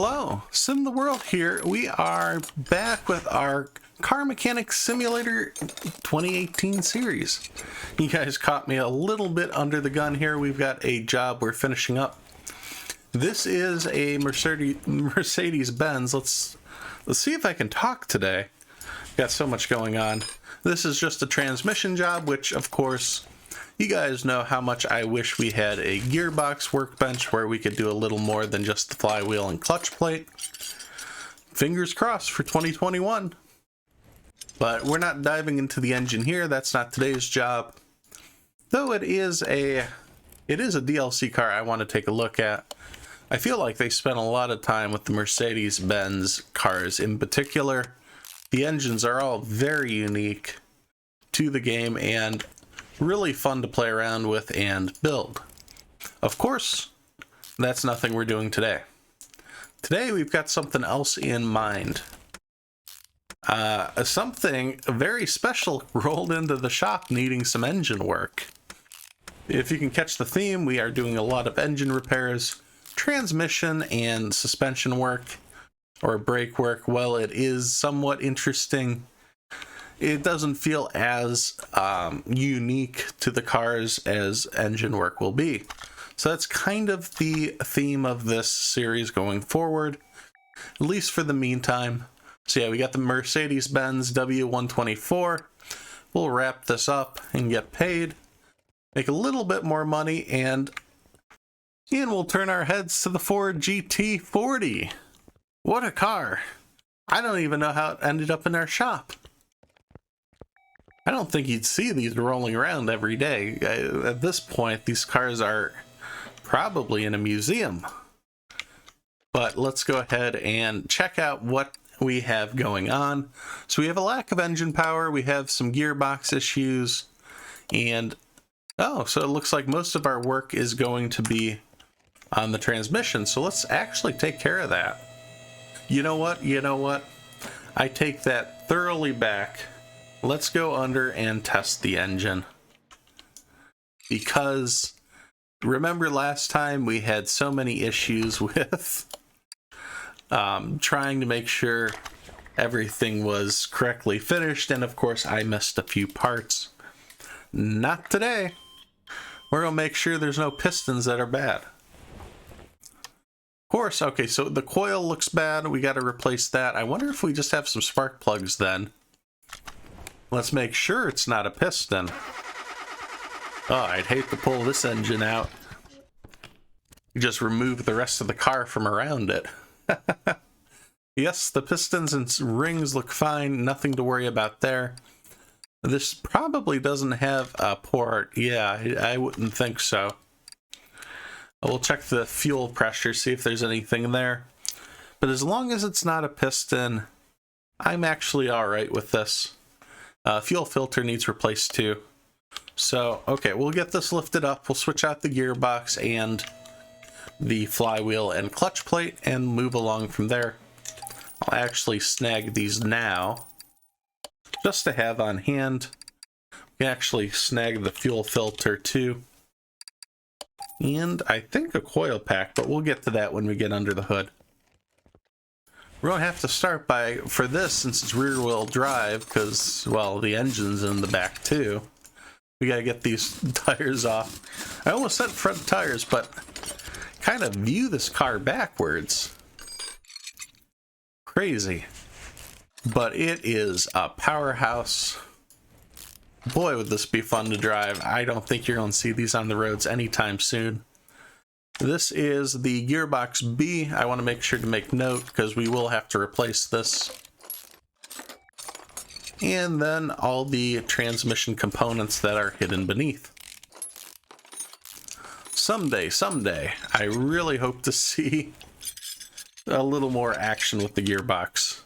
Hello, SimTheWorld here. We are back with our Car Mechanic Simulator 2018 series. You guys caught me a little bit under the gun here. We've got a job we're finishing up. This is a Mercedes-Benz. Let's see if I can talk today. Got so much going on. This is just a transmission job, which of course you guys know how much I wish we had a gearbox workbench where we could do a little more than just the flywheel and clutch plate. Fingers crossed for 2021. But we're not diving into the engine here. That's not today's job. Though it is a DLC car I want to take a look at. I feel like they spent a lot of time with the Mercedes-Benz cars in particular. The engines are all very unique to the game and really fun to play around with and build. Of course, that's nothing we're doing today. Today we've got something else in mind. Something very special rolled into the shop needing some engine work. If you can catch the theme, we are doing a lot of engine repairs, transmission and suspension work, or brake work. Well, it is somewhat interesting. It doesn't feel as unique to the cars as engine work will be. So that's kind of the theme of this series going forward, at least for the meantime. So yeah, we got the Mercedes-Benz W124. We'll wrap this up and get paid, make a little bit more money, and we'll turn our heads to the Ford GT40. What a car. I don't even know how it ended up in our shop. I don't think you'd see these rolling around every day. At this point, these cars are probably in a museum. But let's go ahead and check out what we have going on. So we have a lack of engine power, we have some gearbox issues, and so it looks like most of our work is going to be on the transmission. So let's actually take care of that. You know what? I take that thoroughly back. Let's go under and test the engine. Because remember last time we had so many issues with trying to make sure everything was correctly finished, and of course I missed a few parts. Not today. We're gonna make sure there's no pistons that are bad. Of course, okay, so the coil looks bad. We got to replace that. I wonder if we just have some spark plugs then. Let's make sure it's not a piston. Oh, I'd hate to pull this engine out. Just remove the rest of the car from around it. Yes, the pistons and rings look fine. Nothing to worry about there. This probably doesn't have a port. Yeah, I wouldn't think so. We'll check the fuel pressure, see if there's anything there. But as long as it's not a piston, I'm actually alright with this. Fuel filter needs replaced too. So, okay, we'll get this lifted up. We'll switch out the gearbox and the flywheel and clutch plate and move along from there. I'll actually snag these now, just to have on hand. We can actually snag the fuel filter too. And I think a coil pack, but we'll get to that when we get under the hood. We're going to have to start for this, since it's rear wheel drive, because, well, the engine's in the back too. We got to get these tires off. I almost said front tires, but kind of view this car backwards. Crazy. But it is a powerhouse. Boy, would this be fun to drive. I don't think you're going to see these on the roads anytime soon. This is the gearbox B. I want to make sure to make note because we will have to replace this. And then all the transmission components that are hidden beneath. Someday, I really hope to see a little more action with the gearbox.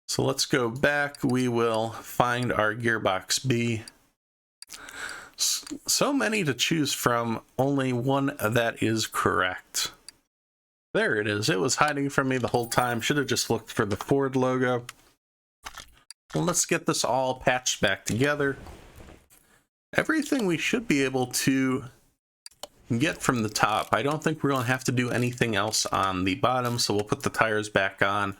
So let's go back. We will find our gearbox B. So many to choose from, only one that is correct. There it is. It was hiding from me the whole time. Should have just looked for the Ford logo. Well, let's get this all patched back together. Everything we should be able to get from the top. I don't think we're going to have to do anything else on the bottom, so we'll put the tires back on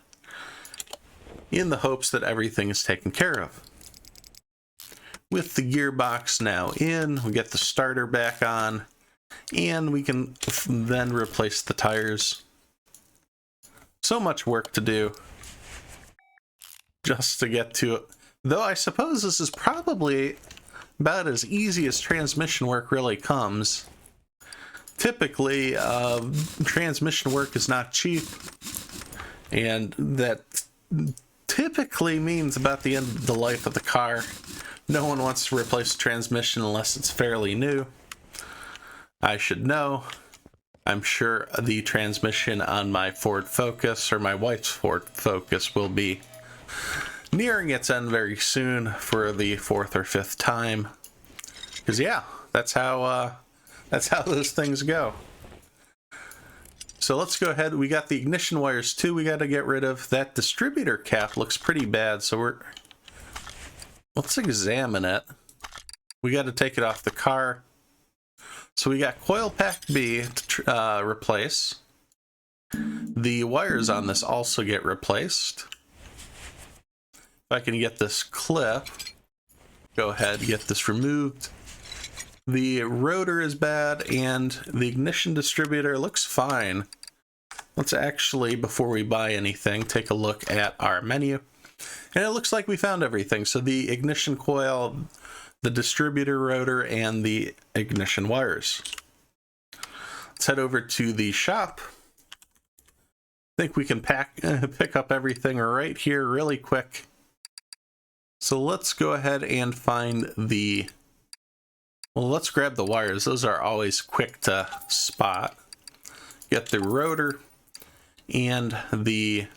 in the hopes that everything is taken care of. With the gearbox now in, we get the starter back on, and we can then replace the tires. So much work to do just to get to it. Though I suppose this is probably about as easy as transmission work really comes. Typically, transmission work is not cheap, and that typically means about the end of the life of the car. No one wants to replace the transmission unless it's fairly new. I should know. I'm sure the transmission on my Ford Focus, or my wife's Ford Focus, will be nearing its end very soon for the 4th or 5th time. Because yeah, that's how those things go. So let's go ahead. We got the ignition wires too. We got to get rid of. That distributor cap looks pretty bad, so let's examine it. We got to take it off the car. So we got coil pack B to replace. The wires on this also get replaced. If I can get this clip, go ahead and get this removed. The rotor is bad, and the ignition distributor looks fine. Let's actually, before we buy anything, take a look at our menu. And it looks like we found everything. So the ignition coil, the distributor rotor, and the ignition wires. Let's head over to the shop. I think we can pick up everything right here really quick. So let's go ahead and find the... Well, let's grab the wires. Those are always quick to spot. Get the rotor and the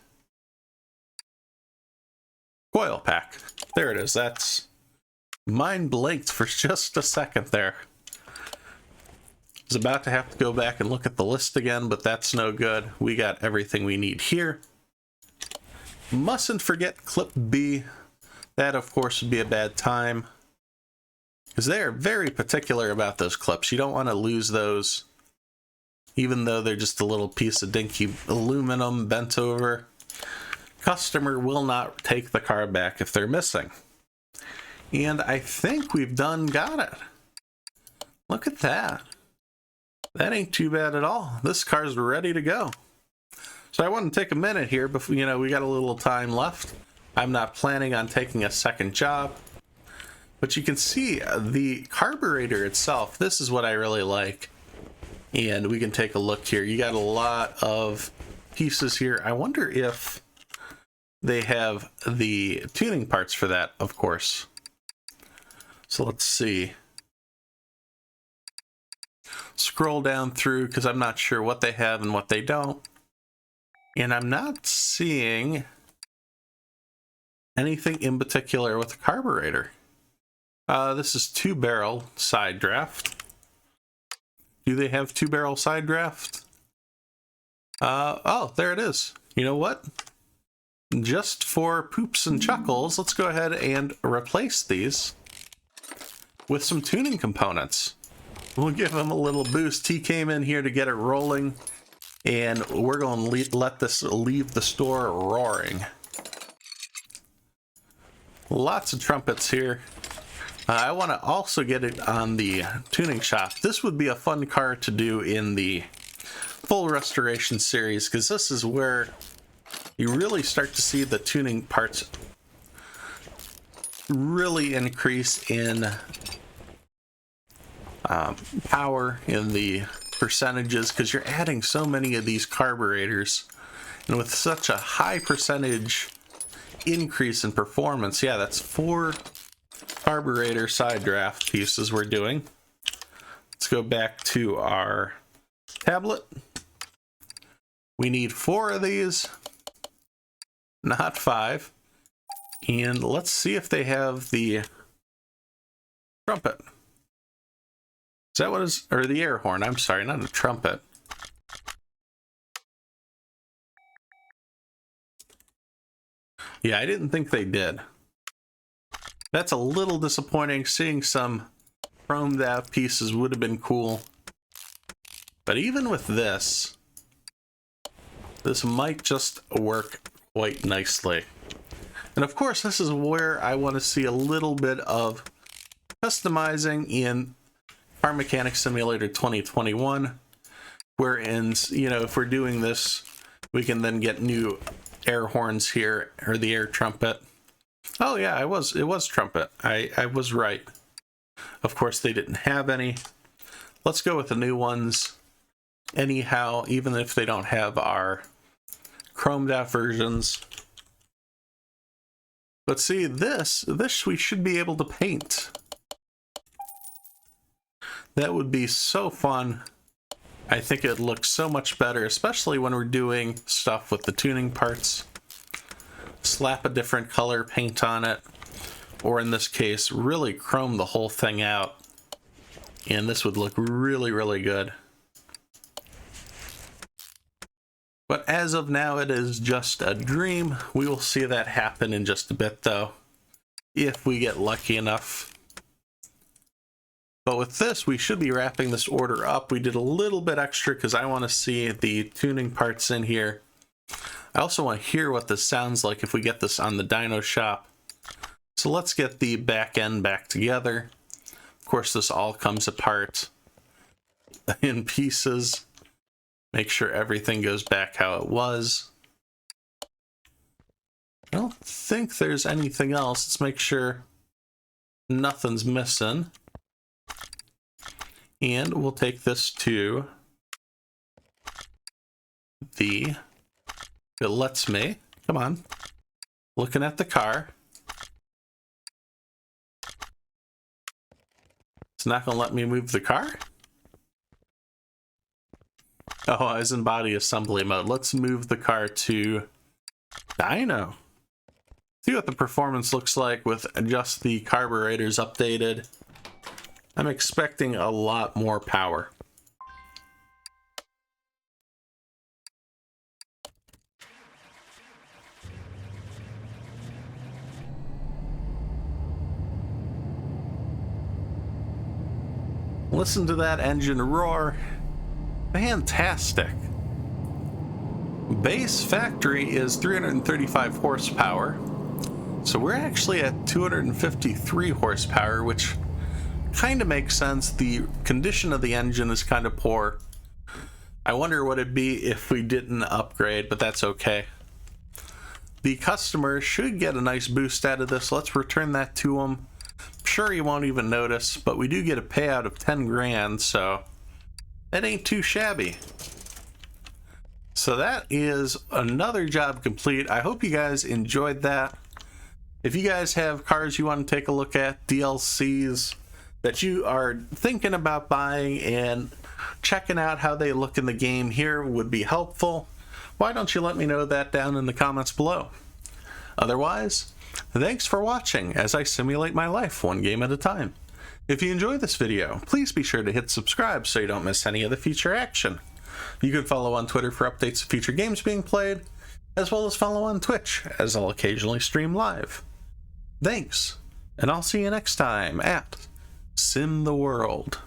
coil pack. There it is. That's... Mine blinked for just a second there. I was about to have to go back and look at the list again, but that's no good. We got everything we need here. Mustn't forget clip B. That, of course, would be a bad time, because they are very particular about those clips. You don't want to lose those, even though they're just a little piece of dinky aluminum bent over. Customer will not take the car back if they're missing. And I think we've got it. Look at that. That ain't too bad at all. This car's ready to go. So I want to take a minute here, before, we got a little time left. I'm not planning on taking a second job. But you can see the carburetor itself. This is what I really like. And we can take a look here. You got a lot of pieces here. I wonder if they have the tuning parts for that, of course. So let's see. Scroll down through, because I'm not sure what they have and what they don't. And I'm not seeing anything in particular with the carburetor. This is 2-barrel side draft. Do they have 2-barrel side draft? Oh, there it is. You know what? Just for poops and chuckles, let's go ahead and replace these with some tuning components. We'll give them a little boost. He came in here to get it rolling, and we're going to let this leave the store roaring. Lots of trumpets here. I want to also get it on the tuning shop. This would be a fun car to do in the full restoration series, because this is where you really start to see the tuning parts really increase in power in the percentages, because you're adding so many of these carburetors, and with such a high percentage increase in performance. Yeah, that's 4 carburetor side draft pieces we're doing. Let's go back to our tablet. We need 4 of these, not 5. And let's see if they have the trumpet. Is that what is, or the air horn? I'm sorry, not a trumpet. Yeah, I didn't think they did. That's a little disappointing. Seeing some chromed out pieces would have been cool. But even with this, this might just work quite nicely. And of course, this is where I want to see a little bit of customizing in Car Mechanic Simulator 2021, wherein, you know, if we're doing this, we can then get new air horns here, or the air trumpet. Oh yeah, it was trumpet. I was right. Of course, they didn't have any. Let's go with the new ones anyhow, even if they don't have our chromed out versions. But see, this we should be able to paint. That would be so fun. I think it looks so much better, especially when we're doing stuff with the tuning parts. Slap a different color paint on it, or in this case, really chrome the whole thing out. And this would look really, really good. But as of now, it is just a dream. We will see that happen in just a bit, though, if we get lucky enough. But with this, we should be wrapping this order up. We did a little bit extra because I want to see the tuning parts in here. I also want to hear what this sounds like if we get this on the dyno shop. So let's get the back end back together. Of course, this all comes apart in pieces. Make sure everything goes back how it was. I don't think there's anything else. Let's make sure nothing's missing. And we'll take this to the It Lets Me. Come on. Looking at the car. It's not going to let me move the car? Oh, I was in body assembly mode. Let's move the car to dyno. See what the performance looks like with just the carburetors updated. I'm expecting a lot more power. Listen to that engine roar. Fantastic. Base factory is 335 horsepower. So we're actually at 253 horsepower, which kind of makes sense. The condition of the engine is kind of poor. I wonder what it'd be if we didn't upgrade, but that's okay. The customer should get a nice boost out of this. Let's return that to him. I'm sure he won't even notice, but we do get a payout of 10 grand, so that ain't too shabby. So that is another job complete. I hope you guys enjoyed that. If you guys have cars you want to take a look at, DLCs that you are thinking about buying and checking out how they look in the game here would be helpful, why don't you let me know that down in the comments below? Otherwise, thanks for watching as I simulate my life one game at a time. If you enjoyed this video, please be sure to hit subscribe so you don't miss any of the future action. You can follow on Twitter for updates of future games being played, as well as follow on Twitch, as I'll occasionally stream live. Thanks, and I'll see you next time at SimTheWorld.